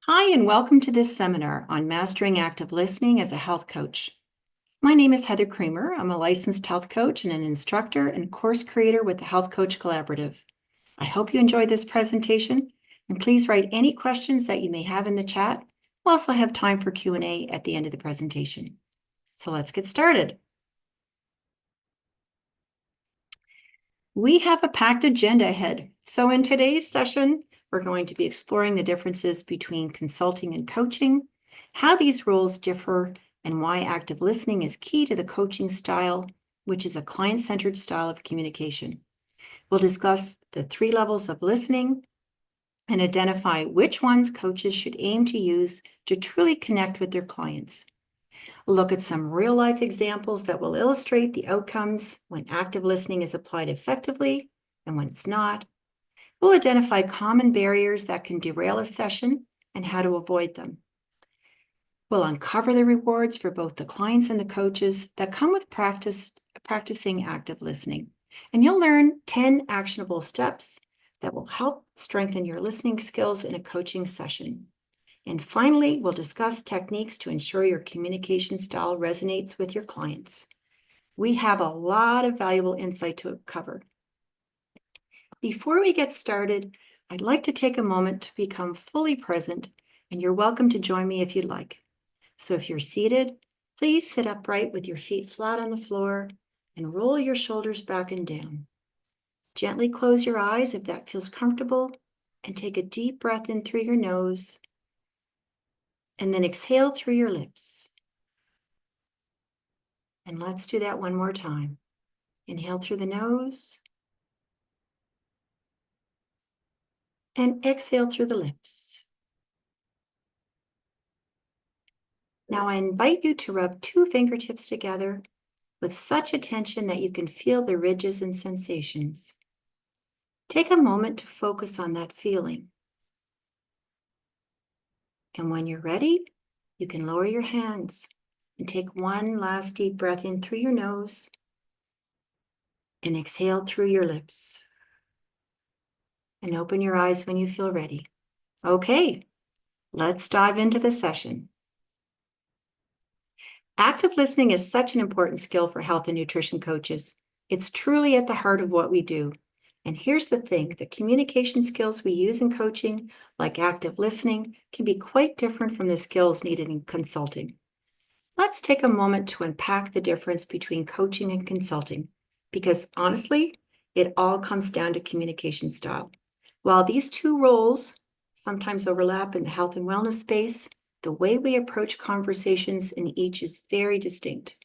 Hi, and welcome to this seminar on Mastering Active Listening as a Health Coach. My name is Heather Kramer. I'm a licensed health coach and an instructor and course creator with the Health Coach Collaborative. I hope you enjoyed this presentation, and please write any questions that you may have in the chat. We'll also have time for Q&A at the end of the presentation. So let's get started. We have a packed agenda ahead. So in today's session, we're going to be exploring the differences between consulting and coaching, how these roles differ, and why active listening is key to the coaching style, which is a client-centered style of communication. We'll discuss the 3 levels of listening and identify which ones coaches should aim to use to truly connect with their clients. We'll look at some real-life examples that will illustrate the outcomes when active listening is applied effectively and when it's not. We'll identify common barriers that can derail a session and how to avoid them. We'll uncover the rewards for both the clients and the coaches that come with practicing active listening. And you'll learn 10 actionable steps that will help strengthen your listening skills in a coaching session. And finally, we'll discuss techniques to ensure your communication style resonates with your clients. We have a lot of valuable insight to cover. Before we get started, I'd like to take a moment to become fully present, and you're welcome to join me if you'd like. So if you're seated, please sit upright with your feet flat on the floor and roll your shoulders back and down. Gently close your eyes if that feels comfortable, and take a deep breath in through your nose, and then exhale through your lips. And let's do that one more time. Inhale through the nose, and exhale through the lips. Now I invite you to rub 2 fingertips together with such attention that you can feel the ridges and sensations. Take a moment to focus on that feeling. And when you're ready, you can lower your hands and take one last deep breath in through your nose and exhale through your lips. And open your eyes when you feel ready. Okay, let's dive into the session. Active listening is such an important skill for health and nutrition coaches. It's truly at the heart of what we do. And here's the thing, the communication skills we use in coaching, like active listening, can be quite different from the skills needed in consulting. Let's take a moment to unpack the difference between coaching and consulting, because honestly, it all comes down to communication style. While these 2 roles sometimes overlap in the health and wellness space, the way we approach conversations in each is very distinct.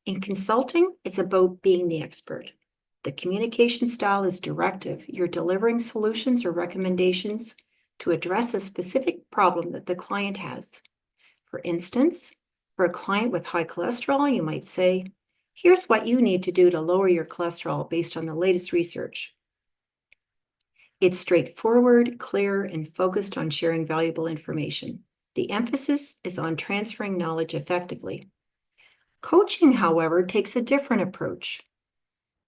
In consulting, it's about being the expert. The communication style is directive. You're delivering solutions or recommendations to address a specific problem that the client has. For instance, for a client with high cholesterol, you might say, here's what you need to do to lower your cholesterol based on the latest research. It's straightforward, clear, and focused on sharing valuable information. The emphasis is on transferring knowledge effectively. Coaching, however, takes a different approach.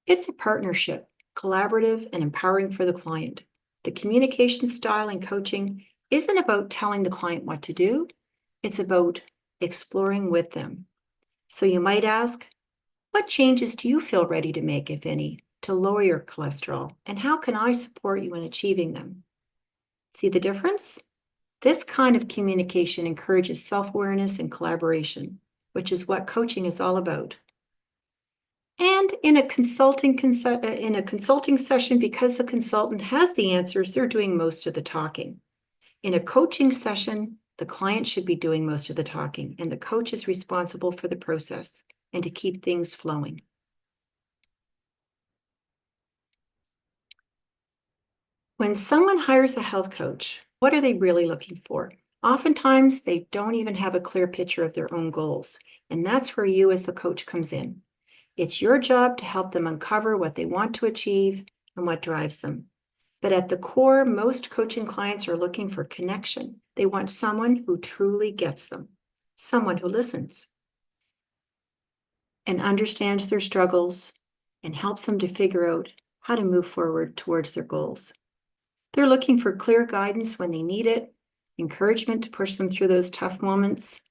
It's a partnership, collaborative, and empowering for the client. The communication style in coaching isn't about telling the client what to do. It's about exploring with them. So you might ask, what changes do you feel ready to make, if any, to lower your cholesterol? And how can I support you in achieving them? See the difference? This kind of communication encourages self-awareness and collaboration, which is what coaching is all about. And in a consulting session, because the consultant has the answers, they're doing most of the talking. In a coaching session, the client should be doing most of the talking, and the coach is responsible for the process and to keep things flowing. When someone hires a health coach, what are they really looking for? Oftentimes, they don't even have a clear picture of their own goals, and that's where you as the coach comes in. It's your job to help them uncover what they want to achieve and what drives them. But at the core, most coaching clients are looking for connection. They want someone who truly gets them, someone who listens and understands their struggles and helps them to figure out how to move forward towards their goals. They're looking for clear guidance when they need it encouragement to push them through those tough moments,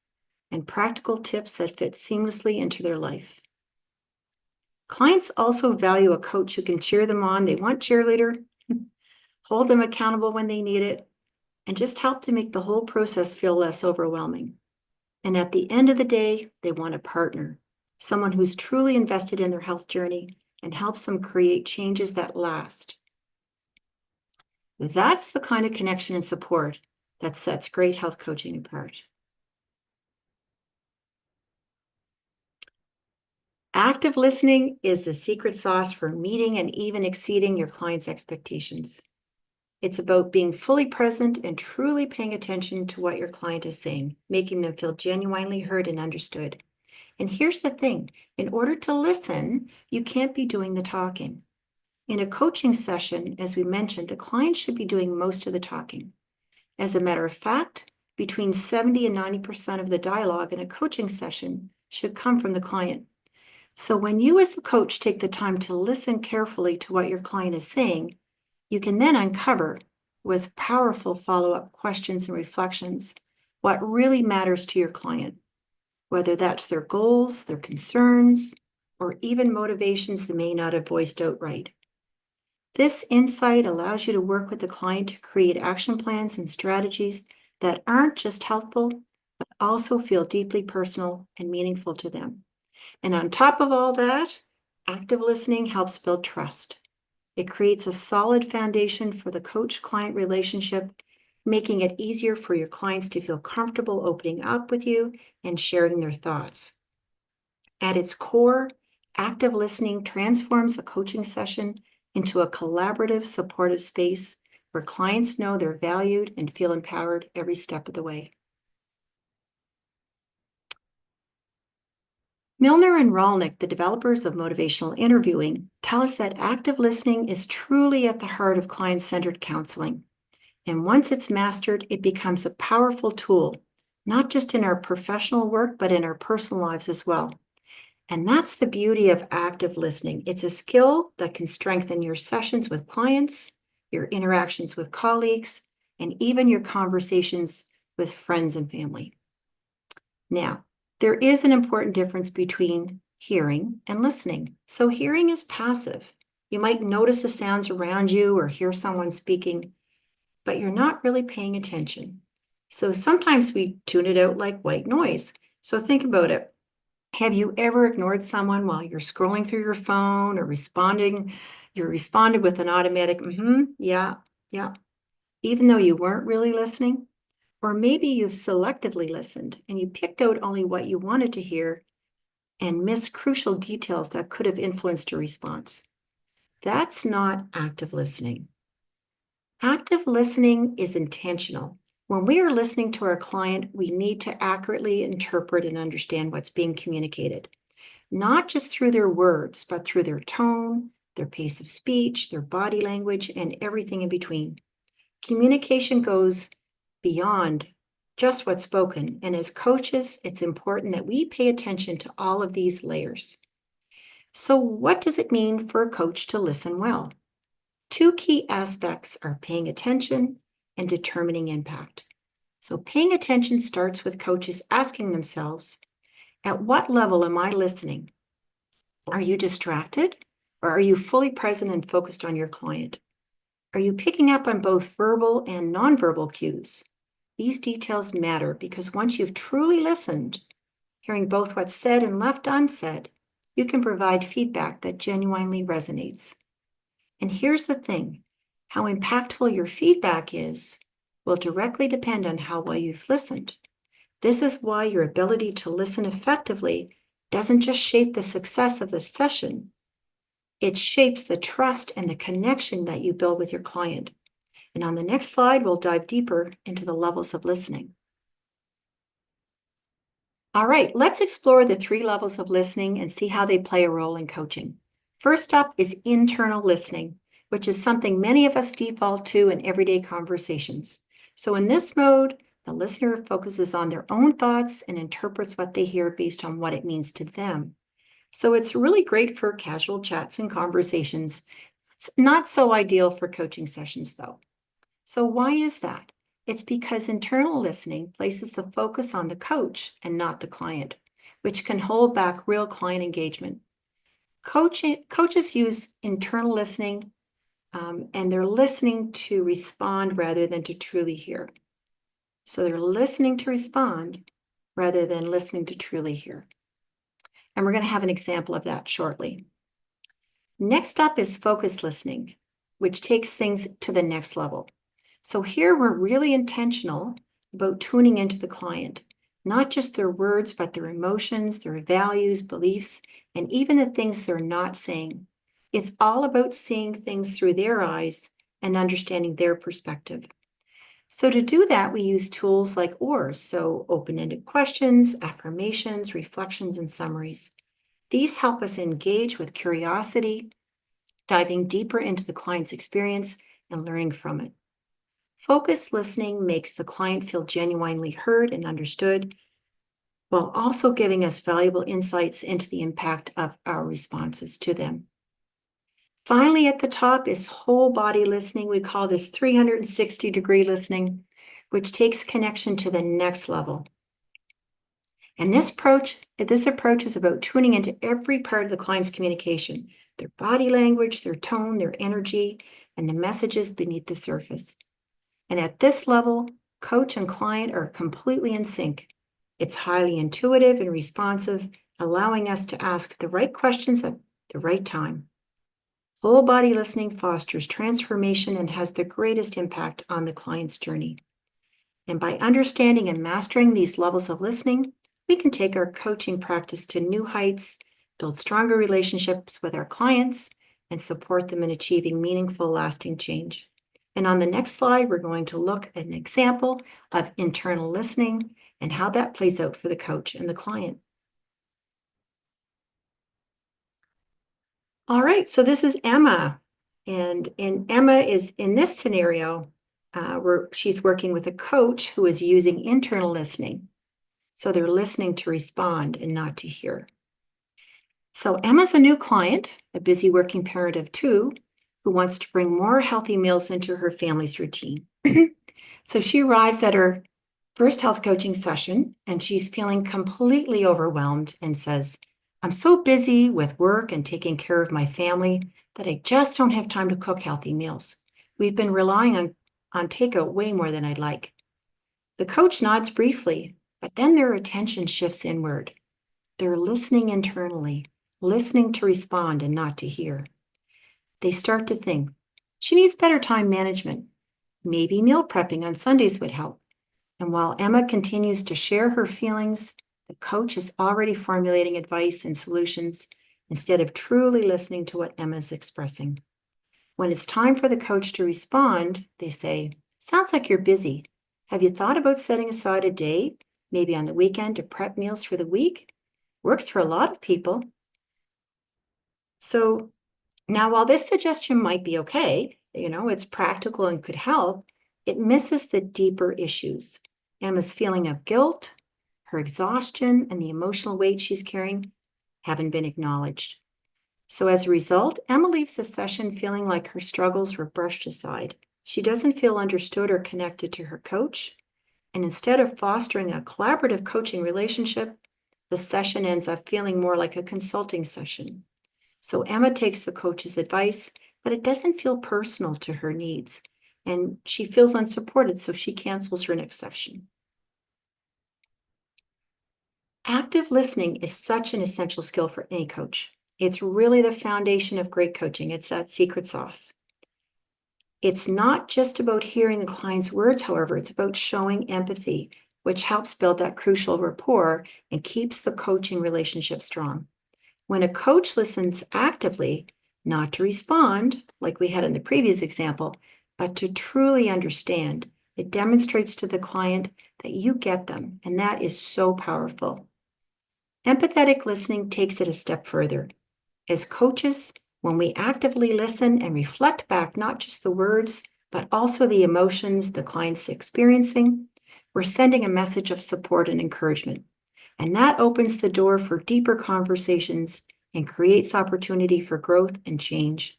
and practical tips that fit seamlessly into their life. Clients also value a coach who can cheer them on. They want cheerleader, hold them accountable when they need it, and just help to make the whole process feel less overwhelming. And at the end of the day, they want a partner, someone who's truly invested in their health journey and helps them create changes that last. That's the kind of connection and support that sets great health coaching apart. Active listening is the secret sauce for meeting and even exceeding your client's expectations. It's about being fully present and truly paying attention to what your client is saying, making them feel genuinely heard and understood. And here's the thing, in order to listen, you can't be doing the talking. In a coaching session, as we mentioned, the client should be doing most of the talking. As a matter of fact, between 70 and 90% of the dialogue in a coaching session should come from the client. So when you as the coach take the time to listen carefully to what your client is saying, you can then uncover with powerful follow-up questions and reflections what really matters to your client, whether that's their goals, their concerns, or even motivations they may not have voiced outright. This insight allows you to work with the client to create action plans and strategies that aren't just helpful, but also feel deeply personal and meaningful to them. And on top of all that, active listening helps build trust. It creates a solid foundation for the coach-client relationship, making it easier for your clients to feel comfortable opening up with you and sharing their thoughts. At its core, active listening transforms a coaching session into a collaborative, supportive space where clients know they're valued and feel empowered every step of the way. Milner and Rolnick, the developers of motivational interviewing, tell us that active listening is truly at the heart of client-centered counseling. And once it's mastered, it becomes a powerful tool, not just in our professional work, but in our personal lives as well. And that's the beauty of active listening. It's a skill that can strengthen your sessions with clients, your interactions with colleagues, and even your conversations with friends and family. Now, there is an important difference between hearing and listening. So hearing is passive. You might notice the sounds around you or hear someone speaking, but you're not really paying attention. So sometimes we tune it out like white noise. So think about it. Have you ever ignored someone while you're scrolling through your phone or you responded with an automatic, yeah, even though you weren't really listening? Or maybe you've selectively listened and you picked out only what you wanted to hear and missed crucial details that could have influenced your response. That's not active listening. Active listening is intentional. When we are listening to our client, we need to accurately interpret and understand what's being communicated, not just through their words, but through their tone, their pace of speech, their body language, and everything in between. Communication goes beyond just what's spoken, and as coaches, it's important that we pay attention to all of these layers. So what does it mean for a coach to listen well? Two key aspects are paying attention and determining impact. So paying attention starts with coaches asking themselves, at what level am I listening? Are you distracted, or are you fully present and focused on your client? Are you picking up on both verbal and nonverbal cues? These details matter because once you've truly listened, hearing both what's said and left unsaid, you can provide feedback that genuinely resonates. And here's the thing, how impactful your feedback is will directly depend on how well you've listened. This is why your ability to listen effectively doesn't just shape the success of the session, it shapes the trust and the connection that you build with your client. And on the next slide, we'll dive deeper into the levels of listening. All right, let's explore the 3 levels of listening and see how they play a role in coaching. First up is internal listening, which is something many of us default to in everyday conversations. So in this mode, the listener focuses on their own thoughts and interprets what they hear based on what it means to them. So it's really great for casual chats and conversations. It's not so ideal for coaching sessions, though. So why is that? It's because internal listening places the focus on the coach and not the client, which can hold back real client engagement. Coaches use internal listening, and they're listening to respond rather than to truly hear. So they're listening to respond rather than listening to truly hear. And we're going to have an example of that shortly. Next up is focused listening, which takes things to the next level. So here we're really intentional about tuning into the client, not just their words, but their emotions, their values, beliefs, and even the things they're not saying. It's all about seeing things through their eyes and understanding their perspective. So to do that, we use tools like ORs, so open-ended questions, affirmations, reflections, and summaries. These help us engage with curiosity, diving deeper into the client's experience and learning from it. Focused listening makes the client feel genuinely heard and understood, while also giving us valuable insights into the impact of our responses to them. Finally, at the top is whole body listening. We call this 360-degree listening, which takes connection to the next level. And this approach is about tuning into every part of the client's communication, their body language, their tone, their energy, and the messages beneath the surface. And at this level, coach and client are completely in sync. It's highly intuitive and responsive, allowing us to ask the right questions at the right time. Whole body listening fosters transformation and has the greatest impact on the client's journey. And by understanding and mastering these levels of listening, we can take our coaching practice to new heights, build stronger relationships with our clients, and support them in achieving meaningful, lasting change. And on the next slide, we're going to look at an example of internal listening and how that plays out for the coach and the client. All right, so this is Emma. And Emma is in this scenario where she's working with a coach who is using internal listening. So they're listening to respond and not to hear. So Emma's a new client, a busy working parent of two, who wants to bring more healthy meals into her family's routine. So she arrives at her first health coaching session and she's feeling completely overwhelmed and says, I'm so busy with work and taking care of my family that I just don't have time to cook healthy meals. We've been relying on takeout way more than I'd like. The coach nods briefly, but then their attention shifts inward. They're listening internally, listening to respond and not to hear. They start to think, she needs better time management. Maybe meal prepping on Sundays would help. And while Emma continues to share her feelings, the coach is already formulating advice and solutions instead of truly listening to what Emma is expressing. When it's time for the coach to respond, they say, sounds like you're busy. Have you thought about setting aside a day, maybe on the weekend, to prep meals for the week? Works for a lot of people. So now, while this suggestion might be okay, it's practical and could help, it misses the deeper issues. Emma's feeling of guilt, her exhaustion, and the emotional weight she's carrying haven't been acknowledged. So as a result, Emma leaves the session feeling like her struggles were brushed aside. She doesn't feel understood or connected to her coach. And instead of fostering a collaborative coaching relationship, the session ends up feeling more like a consulting session. So Emma takes the coach's advice, but it doesn't feel personal to her needs. And she feels unsupported, so she cancels her next session. Active listening is such an essential skill for any coach. It's really the foundation of great coaching. It's that secret sauce. It's not just about hearing the client's words, however, it's about showing empathy, which helps build that crucial rapport and keeps the coaching relationship strong. When a coach listens actively, not to respond, like we had in the previous example, but to truly understand, it demonstrates to the client that you get them, and that is so powerful. Empathetic listening takes it a step further. As coaches, when we actively listen and reflect back not just the words, but also the emotions the client's experiencing, we're sending a message of support and encouragement. And that opens the door for deeper conversations and creates opportunity for growth and change.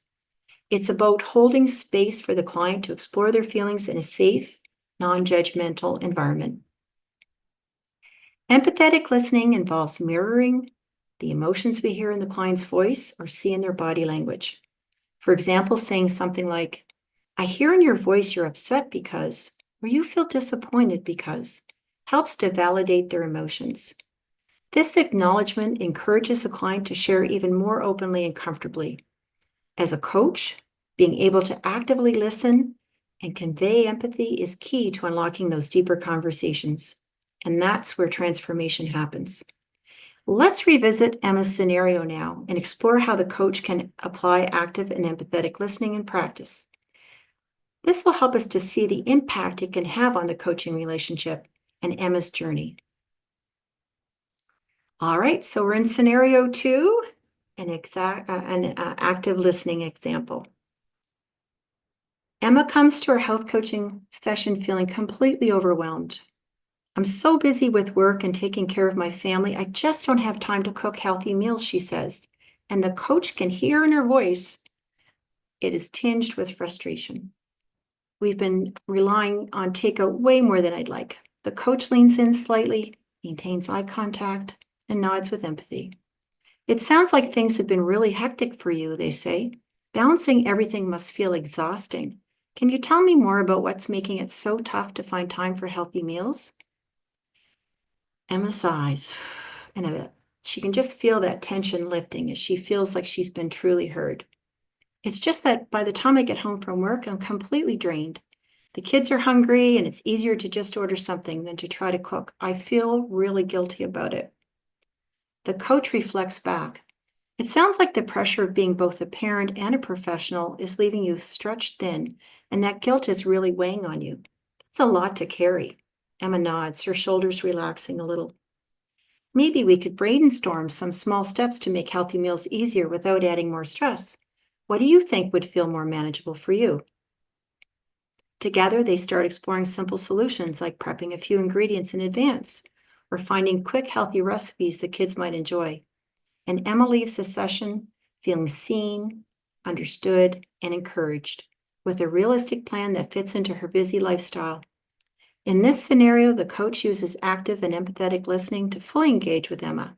It's about holding space for the client to explore their feelings in a safe, non-judgmental environment. Empathetic listening involves mirroring the emotions we hear in the client's voice or see in their body language. For example, saying something like, I hear in your voice you're upset because, or you feel disappointed because, helps to validate their emotions. This acknowledgement encourages the client to share even more openly and comfortably. As a coach, being able to actively listen and convey empathy is key to unlocking those deeper conversations. And that's where transformation happens. Let's revisit Emma's scenario now and explore how the coach can apply active and empathetic listening in practice. This will help us to see the impact it can have on the coaching relationship and Emma's journey. All right, so we're in scenario 2, an active listening example. Emma comes to her health coaching session feeling completely overwhelmed. I'm so busy with work and taking care of my family, I just don't have time to cook healthy meals, she says. And the coach can hear in her voice, it is tinged with frustration. We've been relying on takeout way more than I'd like. The coach leans in slightly, maintains eye contact, and nods with empathy. It sounds like things have been really hectic for you, they say. Balancing everything must feel exhausting. Can you tell me more about what's making it so tough to find time for healthy meals? Emma sighs, and she can just feel that tension lifting as she feels like she's been truly heard. It's just that by the time I get home from work, I'm completely drained. The kids are hungry, and it's easier to just order something than to try to cook. I feel really guilty about it. The coach reflects back. It sounds like the pressure of being both a parent and a professional is leaving you stretched thin, and that guilt is really weighing on you. It's a lot to carry. Emma nods, her shoulders relaxing a little. Maybe we could brainstorm some small steps to make healthy meals easier without adding more stress. What do you think would feel more manageable for you? Together, they start exploring simple solutions like prepping a few ingredients in advance or finding quick, healthy recipes the kids might enjoy. And Emma leaves the session feeling seen, understood, and encouraged, with a realistic plan that fits into her busy lifestyle. In this scenario, the coach uses active and empathetic listening to fully engage with Emma.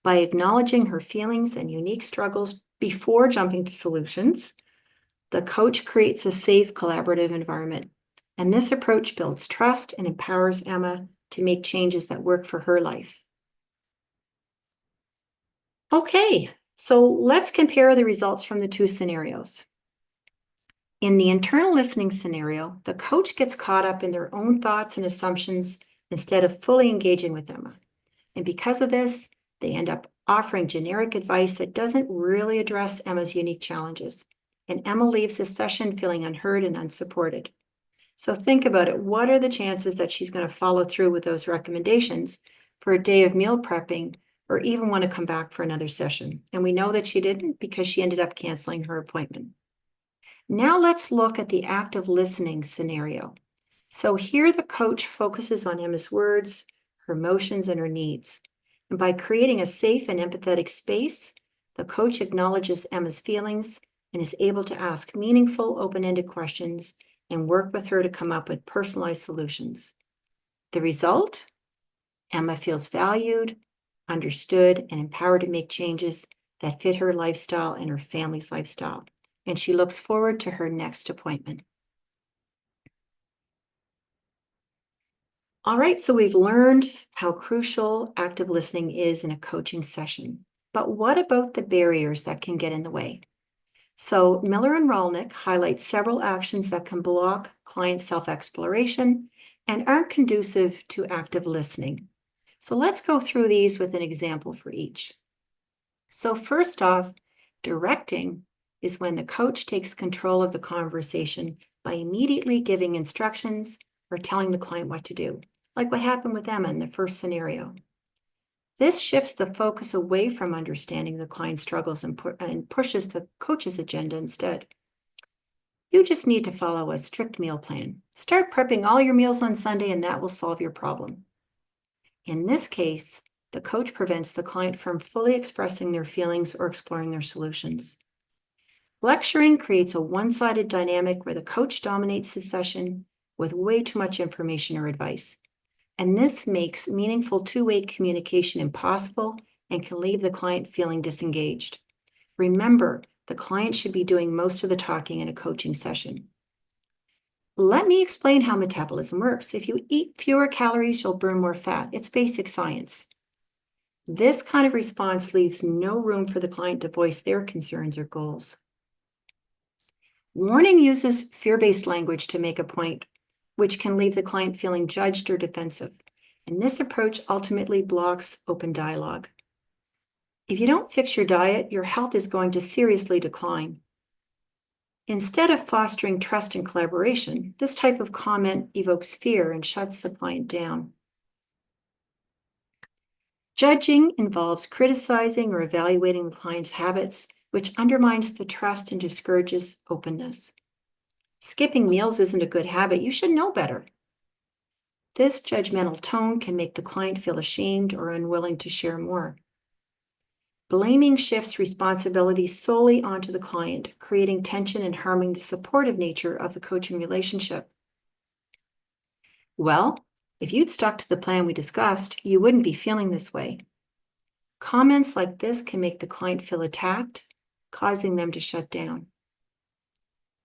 By acknowledging her feelings and unique struggles before jumping to solutions, the coach creates a safe, collaborative environment. And this approach builds trust and empowers Emma to make changes that work for her life. Okay, so let's compare the results from the two scenarios. In the internal listening scenario, the coach gets caught up in their own thoughts and assumptions instead of fully engaging with Emma. And because of this, they end up offering generic advice that doesn't really address Emma's unique challenges. And Emma leaves the session feeling unheard and unsupported. So think about it. What are the chances that she's going to follow through with those recommendations for a day of meal prepping or even want to come back for another session? And we know that she didn't because she ended up canceling her appointment. Now let's look at the active listening scenario. So here the coach focuses on Emma's words, her emotions, and her needs. And by creating a safe and empathetic space, the coach acknowledges Emma's feelings and is able to ask meaningful, open-ended questions and work with her to come up with personalized solutions. The result? Emma feels valued, understood, and empowered to make changes that fit her lifestyle and her family's lifestyle. And she looks forward to her next appointment. All right, so we've learned how crucial active listening is in a coaching session. But what about the barriers that can get in the way? So Miller and Rolnick highlight several actions that can block client self-exploration and aren't conducive to active listening. So let's go through these with an example for each. So first off, directing is when the coach takes control of the conversation by immediately giving instructions or telling the client what to do, like what happened with Emma in the first scenario. This shifts the focus away from understanding the client's struggles and pushes the coach's agenda instead. You just need to follow a strict meal plan. Start prepping all your meals on Sunday and that will solve your problem. In this case, the coach prevents the client from fully expressing their feelings or exploring their solutions. Lecturing creates a one-sided dynamic where the coach dominates the session, with way too much information or advice. And this makes meaningful two-way communication impossible and can leave the client feeling disengaged. Remember, the client should be doing most of the talking in a coaching session. Let me explain how metabolism works. If you eat fewer calories, you'll burn more fat. It's basic science. This kind of response leaves no room for the client to voice their concerns or goals. Warning uses fear-based language to make a point, which can leave the client feeling judged or defensive. And this approach ultimately blocks open dialogue. If you don't fix your diet, your health is going to seriously decline. Instead of fostering trust and collaboration, this type of comment evokes fear and shuts the client down. Judging involves criticizing or evaluating the client's habits, which undermines the trust and discourages openness. Skipping meals isn't a good habit. You should know better. This judgmental tone can make the client feel ashamed or unwilling to share more. Blaming shifts responsibility solely onto the client, creating tension and harming the supportive nature of the coaching relationship. Well, if you'd stuck to the plan we discussed, you wouldn't be feeling this way. Comments like this can make the client feel attacked, causing them to shut down.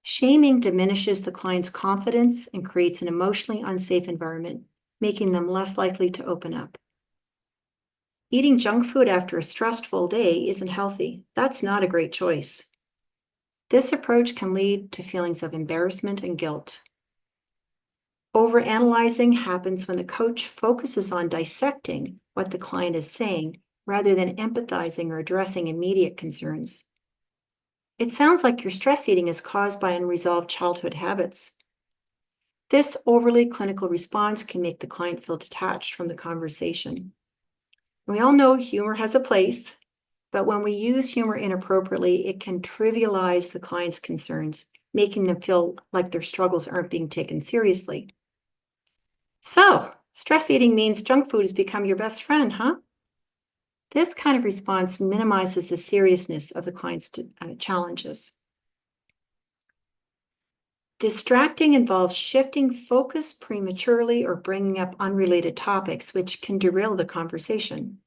Shaming diminishes the client's confidence and creates an emotionally unsafe environment, making them less likely to open up. Eating junk food after a stressful day isn't healthy. That's not a great choice. This approach can lead to feelings of embarrassment and guilt. Overanalyzing happens when the coach focuses on dissecting what the client is saying rather than empathizing or addressing immediate concerns. It sounds like your stress eating is caused by unresolved childhood habits. This overly clinical response can make the client feel detached from the conversation. We all know humor has a place, but when we use humor inappropriately, it can trivialize the client's concerns, making them feel like their struggles aren't being taken seriously. So, stress eating means junk food has become your best friend, huh? This kind of response minimizes the seriousness of the client's challenges. Distracting involves shifting focus prematurely or bringing up unrelated topics, which can derail the conversation.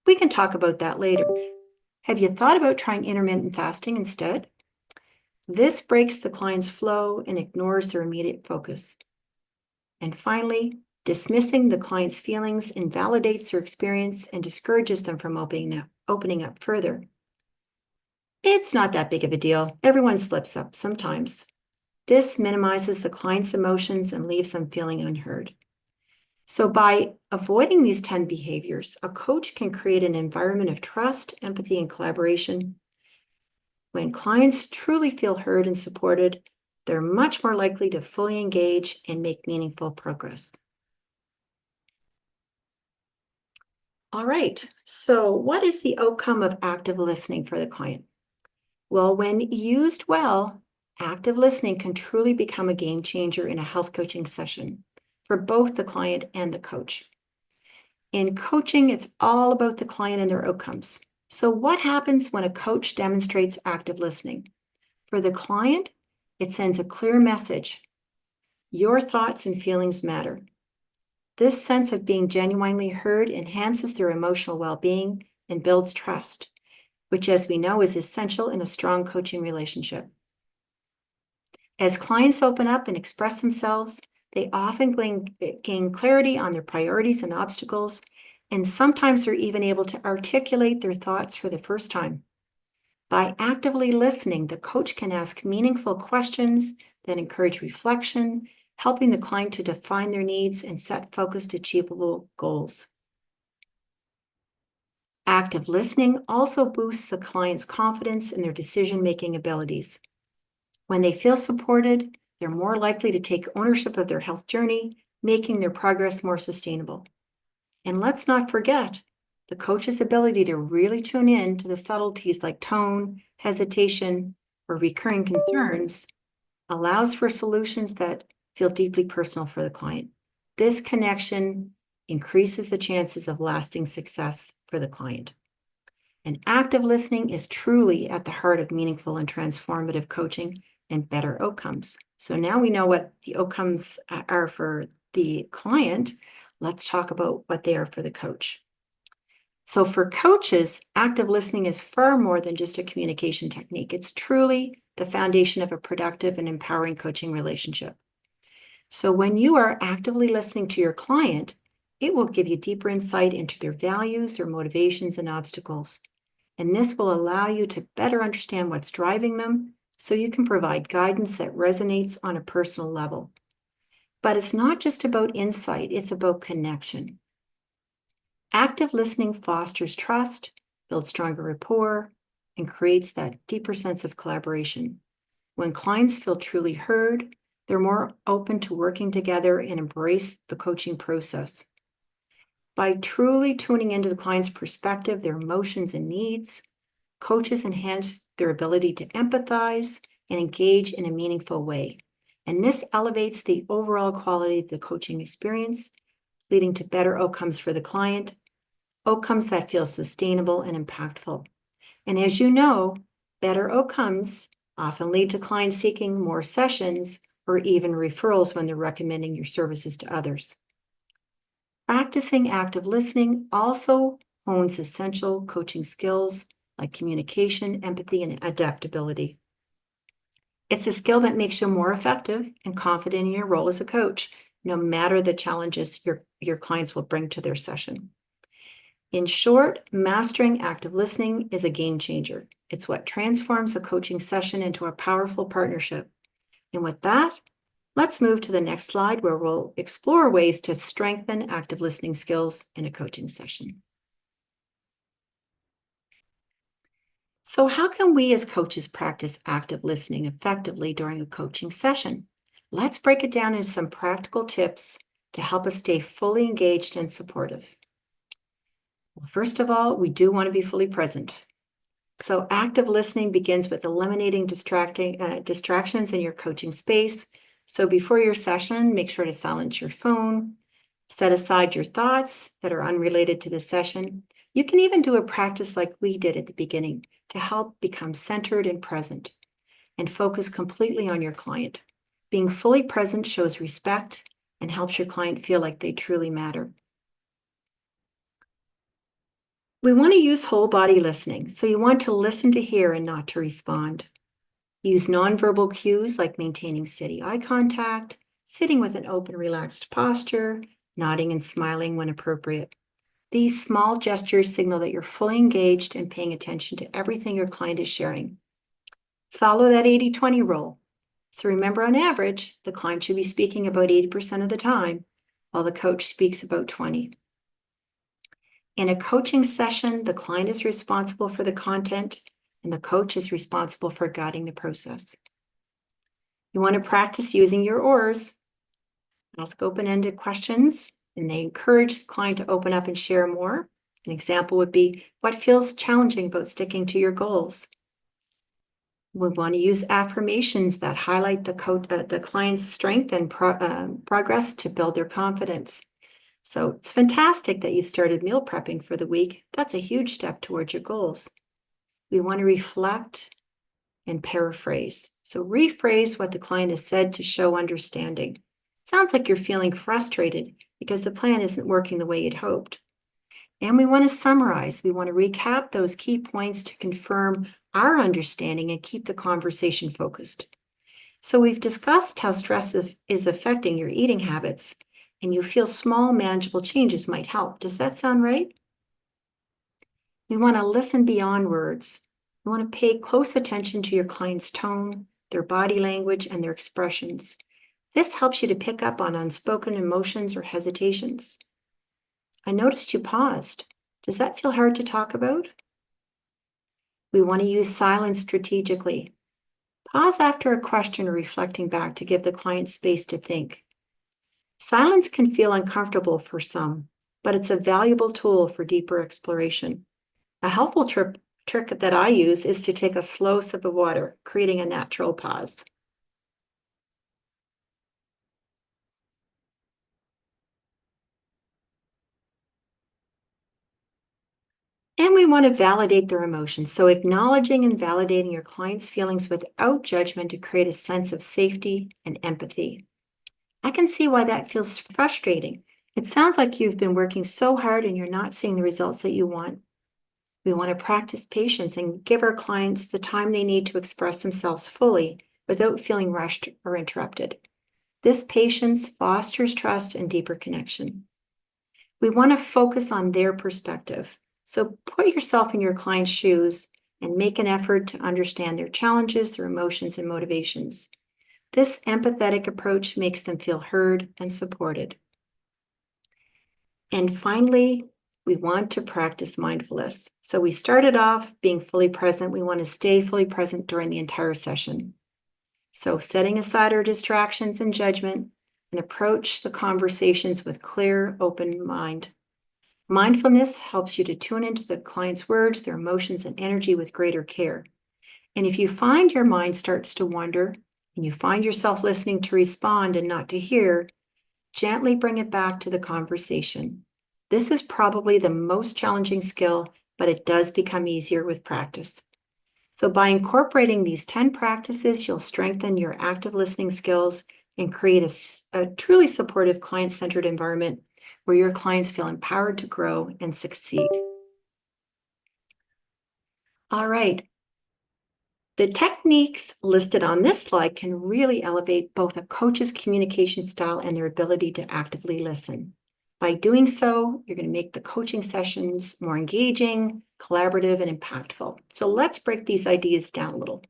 We can talk about that later. Have you thought about trying intermittent fasting instead? This breaks the client's flow and ignores their immediate focus. And finally, dismissing the client's feelings invalidates their experience and discourages them from opening up further. It's not that big of a deal. Everyone slips up sometimes. This minimizes the client's emotions and leaves them feeling unheard. So by avoiding these 10 behaviors, a coach can create an environment of trust, empathy, and collaboration. When clients truly feel heard and supported, they're much more likely to fully engage and make meaningful progress. All right, so what is the outcome of active listening for the client? Well, when used well, active listening can truly become a game changer in a health coaching session for both the client and the coach. In coaching, it's all about the client and their outcomes. So what happens when a coach demonstrates active listening? For the client, it sends a clear message. Your thoughts and feelings matter. This sense of being genuinely heard enhances their emotional well-being and builds trust, which, as we know, is essential in a strong coaching relationship. As clients open up and express themselves, they often gain clarity on their priorities and obstacles, and sometimes they're even able to articulate their thoughts for the first time. By actively listening, the coach can ask meaningful questions that encourage reflection, helping the client to define their needs and set focused, achievable goals. Active listening also boosts the client's confidence in their decision-making abilities. When they feel supported, they're more likely to take ownership of their health journey, making their progress more sustainable. And let's not forget, the coach's ability to really tune in to the subtleties like tone, hesitation, or recurring concerns allows for solutions that feel deeply personal for the client. This connection increases the chances of lasting success for the client. And active listening is truly at the heart of meaningful and transformative coaching and better outcomes. So now we know what the outcomes are for the client. Let's talk about what they are for the coach. So for coaches, active listening is far more than just a communication technique. It's truly the foundation of a productive and empowering coaching relationship. So when you are actively listening to your client, it will give you deeper insight into their values, their motivations, and obstacles. And this will allow you to better understand what's driving them so you can provide guidance that resonates on a personal level. But it's not just about insight, it's about connection. Active listening fosters trust, builds stronger rapport, and creates that deeper sense of collaboration. When clients feel truly heard, they're more open to working together and embrace the coaching process. By truly tuning into the client's perspective, their emotions and needs, coaches enhance their ability to empathize and engage in a meaningful way. And this elevates the overall quality of the coaching experience, leading to better outcomes for the client, outcomes that feel sustainable and impactful. And as you know, better outcomes often lead to clients seeking more sessions or even referrals when they're recommending your services to others. Practicing active listening also hones essential coaching skills like communication, empathy, and adaptability. It's a skill that makes you more effective and confident in your role as a coach, no matter the challenges your clients will bring to their session. In short, mastering active listening is a game changer. It's what transforms a coaching session into a powerful partnership. And with that, let's move to the next slide where we'll explore ways to strengthen active listening skills in a coaching session. So how can we as coaches practice active listening effectively during a coaching session? Let's break it down into some practical tips to help us stay fully engaged and supportive. Well, first of all, we do want to be fully present. So active listening begins with eliminating distractions in your coaching space. So before your session, make sure to silence your phone, set aside your thoughts that are unrelated to the session. You can even do a practice like we did at the beginning to help become centered and present and focus completely on your client. Being fully present shows respect and helps your client feel like they truly matter. We want to use whole body listening. So you want to listen to hear and not to respond. Use nonverbal cues like maintaining steady eye contact, sitting with an open, relaxed posture, nodding and smiling when appropriate. These small gestures signal that you're fully engaged and paying attention to everything your client is sharing. Follow that 80-20 rule. So remember, on average, the client should be speaking about 80% of the time, while the coach speaks about 20. In a coaching session, the client is responsible for the content, and the coach is responsible for guiding the process. You want to practice using your ORs. Ask open-ended questions, and they encourage the client to open up and share more. An example would be, what feels challenging about sticking to your goals? We want to use affirmations that highlight the client's strength and progress to build their confidence. So it's fantastic that you've started meal prepping for the week. That's a huge step towards your goals. We want to reflect and paraphrase. So rephrase what the client has said to show understanding. Sounds like you're feeling frustrated because the plan isn't working the way you'd hoped. And we want to summarize. We want to recap those key points to confirm our understanding and keep the conversation focused. So we've discussed how stress is affecting your eating habits, and you feel small, manageable changes might help. Does that sound right? We want to listen beyond words. We want to pay close attention to your client's tone, their body language, and their expressions. This helps you to pick up on unspoken emotions or hesitations. I noticed you paused. Does that feel hard to talk about? We want to use silence strategically. Pause after a question or reflecting back to give the client space to think. Silence can feel uncomfortable for some, but it's a valuable tool for deeper exploration. A helpful trick that I use is to take a slow sip of water, creating a natural pause. And we want to validate their emotions. So acknowledging and validating your client's feelings without judgment to create a sense of safety and empathy. I can see why that feels frustrating. It sounds like you've been working so hard and you're not seeing the results that you want. We want to practice patience and give our clients the time they need to express themselves fully without feeling rushed or interrupted. This patience fosters trust and deeper connection. We want to focus on their perspective. So put yourself in your client's shoes and make an effort to understand their challenges, their emotions, and motivations. This empathetic approach makes them feel heard and supported. And finally, we want to practice mindfulness. So we started off being fully present. We want to stay fully present during the entire session. So setting aside our distractions and judgment and approach the conversations with clear, open mind. Mindfulness helps you to tune into the client's words, their emotions, and energy with greater care. And if you find your mind starts to wander and you find yourself listening to respond and not to hear, gently bring it back to the conversation. This is probably the most challenging skill, but it does become easier with practice. So by incorporating these 10 practices, you'll strengthen your active listening skills and create a truly supportive client-centered environment where your clients feel empowered to grow and succeed. All right. The techniques listed on this slide can really elevate both a coach's communication style and their ability to actively listen. By doing so, you're going to make the coaching sessions more engaging, collaborative, and impactful. So let's break these ideas down a little.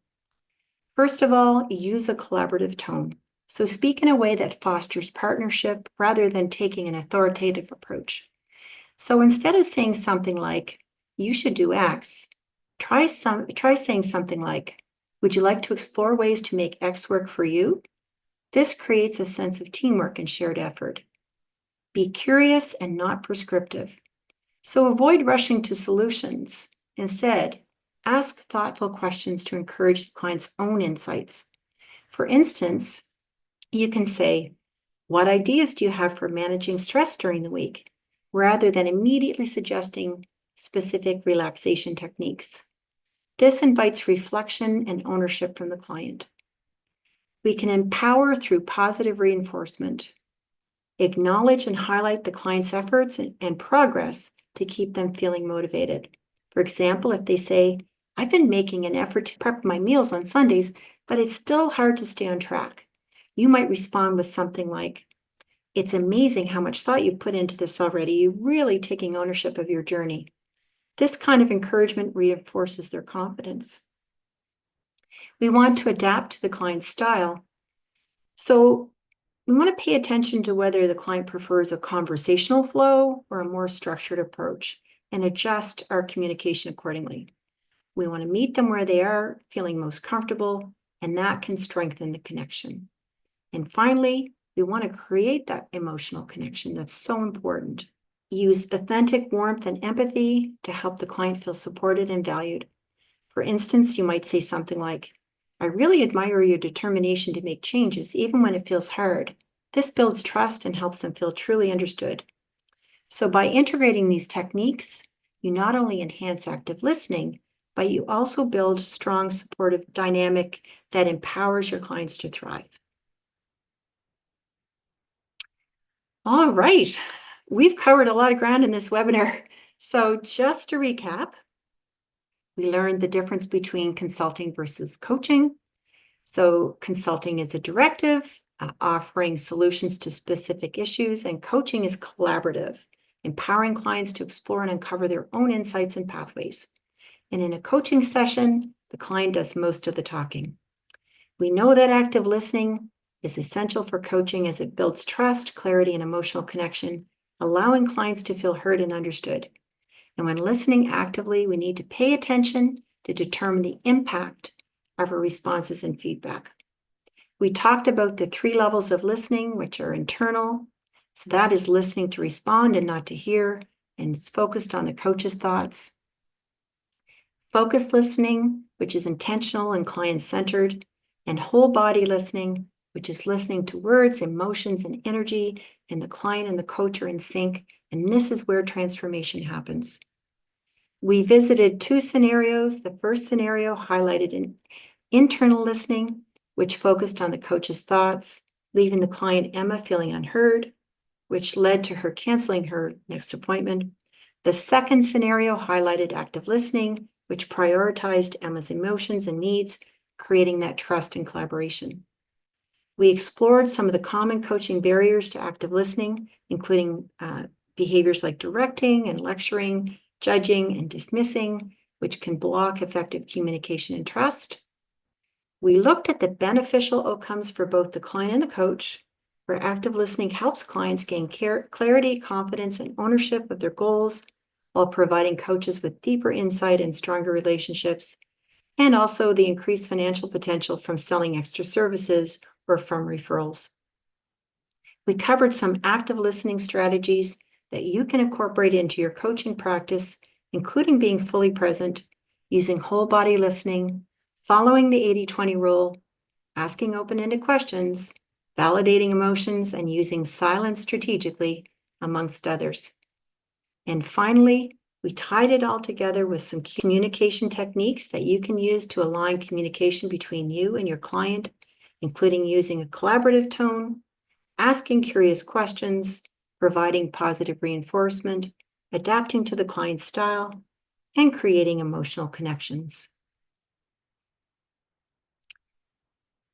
First of all, use a collaborative tone. So speak in a way that fosters partnership rather than taking an authoritative approach. So instead of saying something like, you should do X, try saying something like, would you like to explore ways to make X work for you? This creates a sense of teamwork and shared effort. Be curious and not prescriptive. So avoid rushing to solutions. Instead, ask thoughtful questions to encourage the client's own insights. For instance, you can say, what ideas do you have for managing stress during the week? Rather than immediately suggesting specific relaxation techniques. This invites reflection and ownership from the client. We can empower through positive reinforcement. Acknowledge and highlight the client's efforts and progress to keep them feeling motivated. For example, if they say, I've been making an effort to prep my meals on Sundays, but it's still hard to stay on track. You might respond with something like, it's amazing how much thought you've put into this already. You're really taking ownership of your journey. This kind of encouragement reinforces their confidence. We want to adapt to the client's style. So we want to pay attention to whether the client prefers a conversational flow or a more structured approach and adjust our communication accordingly. We want to meet them where they are, feeling most comfortable, and that can strengthen the connection. And finally, we want to create that emotional connection that's so important. Use authentic warmth and empathy to help the client feel supported and valued. For instance, you might say something like, I really admire your determination to make changes, even when it feels hard. This builds trust and helps them feel truly understood. So by integrating these techniques, you not only enhance active listening, but you also build strong supportive dynamic that empowers your clients to thrive. All right, we've covered a lot of ground in this webinar. So just to recap, we learned the difference between consulting versus coaching. So consulting is a directive, offering solutions to specific issues, and coaching is collaborative, empowering clients to explore and uncover their own insights and pathways. And in a coaching session, the client does most of the talking. We know that active listening is essential for coaching as it builds trust, clarity, and emotional connection, allowing clients to feel heard and understood. And when listening actively, we need to pay attention to determine the impact of our responses and feedback. We talked about the 3 levels of listening, which are internal. So that is listening to respond and not to hear, and it's focused on the coach's thoughts. Focused listening, which is intentional and client-centered, and whole body listening, which is listening to words, emotions, and energy, and the client and the coach are in sync, and this is where transformation happens. We visited 2 scenarios. The first scenario highlighted an internal listening, which focused on the coach's thoughts, leaving the client Emma feeling unheard, which led to her canceling her next appointment. The second scenario highlighted active listening, which prioritized Emma's emotions and needs, creating that trust and collaboration. We explored some of the common coaching barriers to active listening, including behaviors like directing and lecturing, judging and dismissing, which can block effective communication and trust. We looked at the beneficial outcomes for both the client and the coach, where active listening helps clients gain clarity, confidence, and ownership of their goals while providing coaches with deeper insight and stronger relationships, and also the increased financial potential from selling extra services or from referrals. We covered some active listening strategies that you can incorporate into your coaching practice, including being fully present, using whole body listening, following the 80-20 rule, asking open-ended questions, validating emotions, and using silence strategically, amongst others. And finally, we tied it all together with some communication techniques that you can use to align communication between you and your client, including using a collaborative tone, asking curious questions, providing positive reinforcement, adapting to the client's style, and creating emotional connections.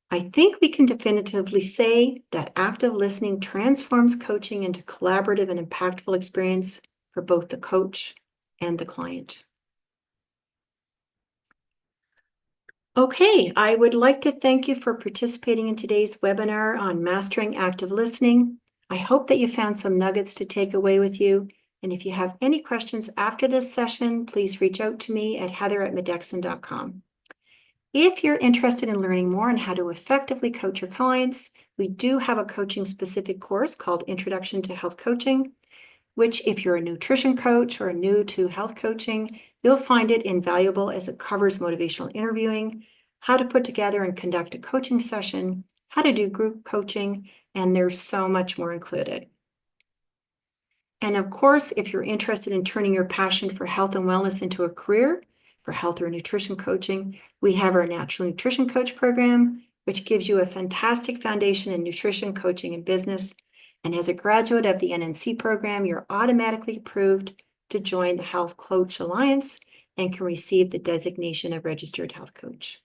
I think we can definitively say that active listening transforms coaching into collaborative and impactful experience for both the coach and the client. Okay, I would like to thank you for participating in today's webinar on mastering active listening. I hope that you found some nuggets to take away with you. And if you have any questions after this session, please reach out to me at heather@medexon.com. If you're interested in learning more on how to effectively coach your clients, we do have a coaching-specific course called Introduction to Health Coaching, which if you're a nutrition coach or new to health coaching, you'll find it invaluable as it covers motivational interviewing, how to put together and conduct a coaching session, how to do group coaching, and there's so much more included. And of course, if you're interested in turning your passion for health and wellness into a career for health or nutrition coaching, we have our Natural Nutrition Coach program, which gives you a fantastic foundation in nutrition coaching and business. And as a graduate of the NNC program, you're automatically approved to join the Health Coach Alliance and can receive the designation of Registered Health Coach.